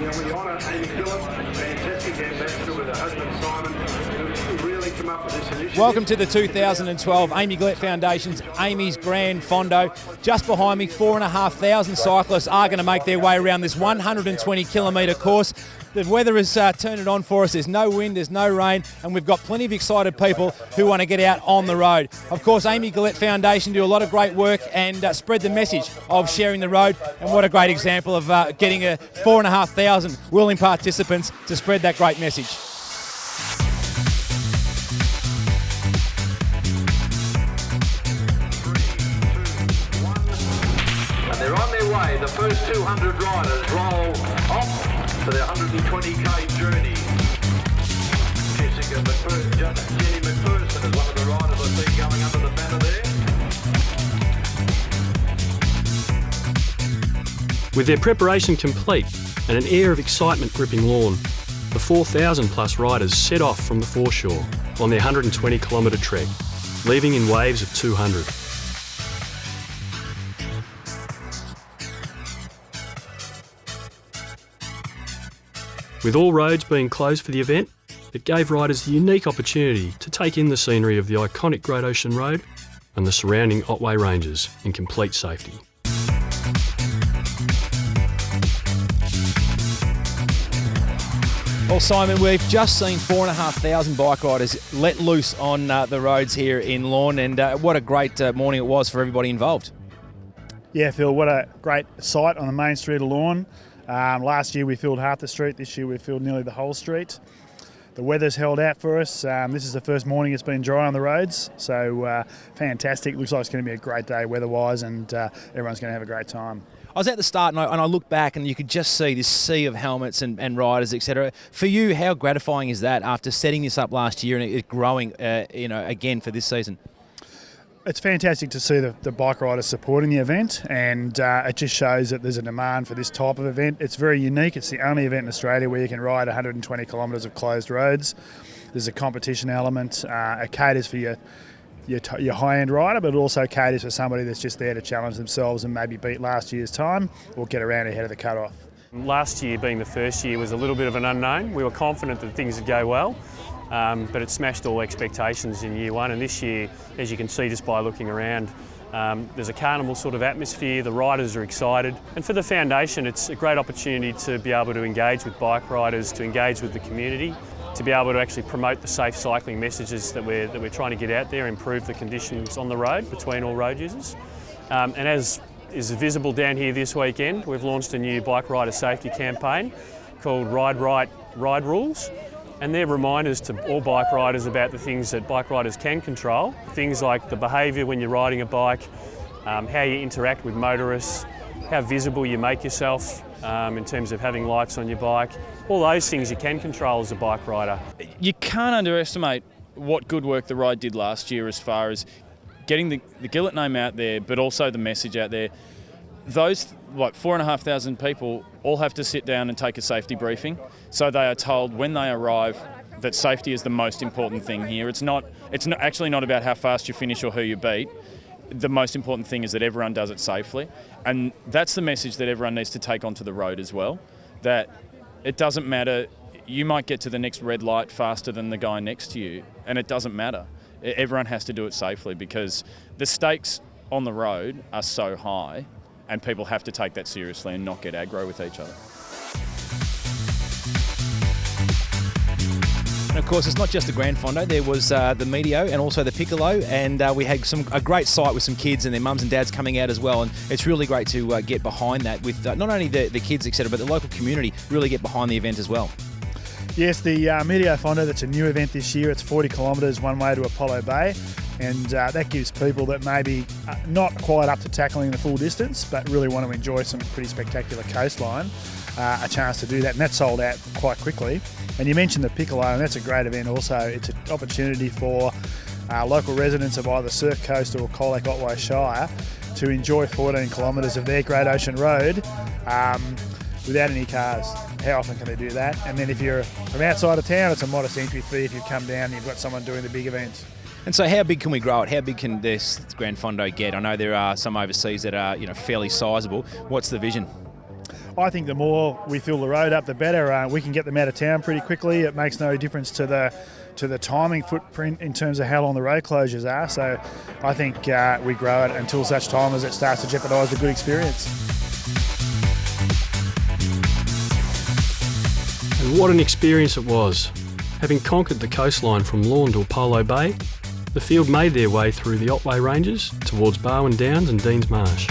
we honour Amy Gillett, fantastic ambassador with her husband Simon, who really come up with this initiative. Welcome to the 2012 Amy Gillett Foundation's Amy's Gran Fondo. Just behind me, 4,500 cyclists are going to make their way around this 120-kilometre course. The weather has turned it on for us. There's no wind, there's no rain, and we've got plenty of excited people who want to get out on the road. Of course, Amy Gillett Foundation do a lot of great work and spread the message of sharing the road, and what a great example of getting 4,500 willing participants to spread that great message. And they're on their way. The first 200 riders roll off for their 120k journey. Jenny McPherson is one of the riders I see going under the banner there. With their preparation complete and an air of excitement gripping Lawn, the 4,000 plus riders set off from the foreshore on their 120-kilometre trek, leaving in waves of 200. With all roads being closed for the event, it gave riders the unique opportunity to take in the scenery of the iconic Great Ocean Road and the surrounding Otway Ranges in complete safety. Well, Simon, we've just seen 4,500 bike riders let loose on the roads here in Lawn, and what a great morning it was for everybody involved. Yeah, Phil, what a great sight on the main street of Lawn. Last year we filled half the street, this year we filled nearly the whole street. The weather's held out for us. This is the first morning it's been dry on the roads, so fantastic. Looks like it's going to be a great day weather-wise, and everyone's going to have a great time. I was at the start and I looked back and you could just see this sea of helmets and riders, etc. For you, how gratifying is that after setting this up last year and it growing again for this season? It's fantastic to see the bike riders supporting the event, and it just shows that there's a demand for this type of event. It's very unique. It's the only event in Australia where you can ride 120 kilometres of closed roads. There's a competition element. It caters for your high-end rider, but it also caters for somebody that's just there to challenge themselves and maybe beat last year's time or get around ahead of the cut-off. Last year, being the first year, was a little bit of an unknown. We were confident that things would go well. But it smashed all expectations in year one, and this year, as you can see just by looking around, there's a carnival sort of atmosphere, the riders are excited, and for the foundation it's a great opportunity to be able to engage with bike riders, to engage with the community, to be able to actually promote the safe cycling messages that we're trying to get out there, improve the conditions on the road between all road users. And as is visible down here this weekend, we've launched a new bike rider safety campaign called Ride Right, Ride Rules. And they're reminders to all bike riders about the things that bike riders can control. Things like the behaviour when you're riding a bike, how you interact with motorists, how visible you make yourself in terms of having lights on your bike. All those things you can control as a bike rider. You can't underestimate what good work the ride did last year as far as getting the Gillett name out there, but also the message out there. Those 4,500 people all have to sit down and take a safety briefing, so they are told when they arrive that safety is the most important thing here. It's actually not about how fast you finish or who you beat. The most important thing is that everyone does it safely, and that's the message that everyone needs to take onto the road as well, that it doesn't matter, you might get to the next red light faster than the guy next to you, and it doesn't matter. Everyone has to do it safely because the stakes on the road are so high, and people have to take that seriously and not get aggro with each other. And of course, it's not just the Gran Fondo. There was the Medio and also the Piccolo, and we had a great sight with some kids and their mums and dads coming out as well. And it's really great to get behind that with not only the kids, etc., but the local community really get behind the event as well. Yes, the Medio Fondo, that's a new event this year. It's 40 kilometres one way to Apollo Bay, and that gives people that maybe not quite up to tackling the full distance but really want to enjoy some pretty spectacular coastline a chance to do that, and that's sold out quite quickly. And you mentioned the Piccolo, and that's a great event also. It's an opportunity for local residents of either Surf Coast or Colac Otway Shire to enjoy 14 kilometres of their Great Ocean Road without any cars. How often can they do that? And then if you're from outside of town, it's a modest entry fee if you've come down and you've got someone doing the big events. And so how big can we grow it? How big can this Gran Fondo get? I know there are some overseas that are fairly sizable. What's the vision? I think the more we fill the road up, the better. We can get them out of town pretty quickly. It makes no difference to the timing footprint in terms of how long the road closures are. So I think we grow it until such time as it starts to jeopardise a good experience. And what an experience it was. Having conquered the coastline from Lorne to Apollo Bay, the field made their way through the Otway Ranges towards Barwon Downs and Deans Marsh.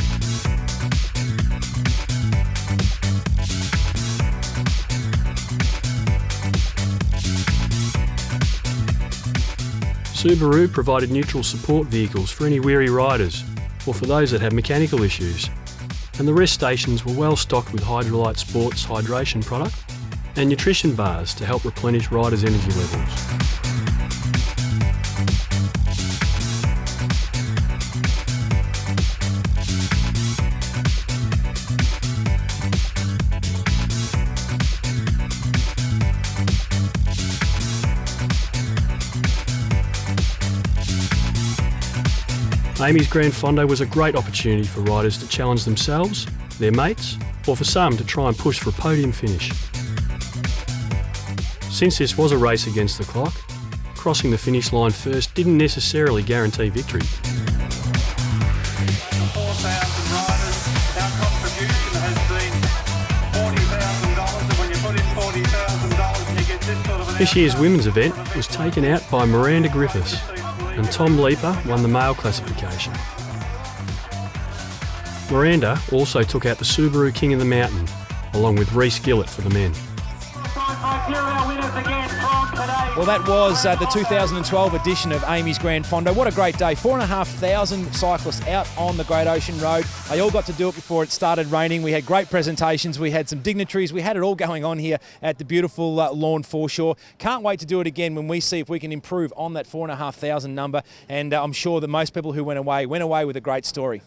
Subaru provided neutral support vehicles for any weary riders or for those that have mechanical issues, and the rest stations were well stocked with Hydrolite Sports hydration product and nutrition bars to help replenish riders' energy levels. Amy's Gran Fondo was a great opportunity for riders to challenge themselves, their mates, or for some to try and push for a podium finish. Since this was a race against the clock, crossing the finish line first didn't necessarily guarantee victory. 4,000 riders, our contribution has been $40,000, and when you put in $40,000 and you get this sort of an This year's women's event was taken out by Miranda Griffiths, and Tom Leaper won the male classification. Miranda also took out the Subaru King of the Mountain, along with Reece Gillett for the men. Well, that was the 2012 edition of Amy's Gran Fondo. What a great day. 4,500 cyclists out on the Great Ocean Road. They all got to do it before it started raining. We had great presentations. We had some dignitaries. We had it all going on here at the beautiful Lorne foreshore. Can't wait to do it again when we see if we can improve on that 4,500 number. And I'm sure that most people who went away with a great story.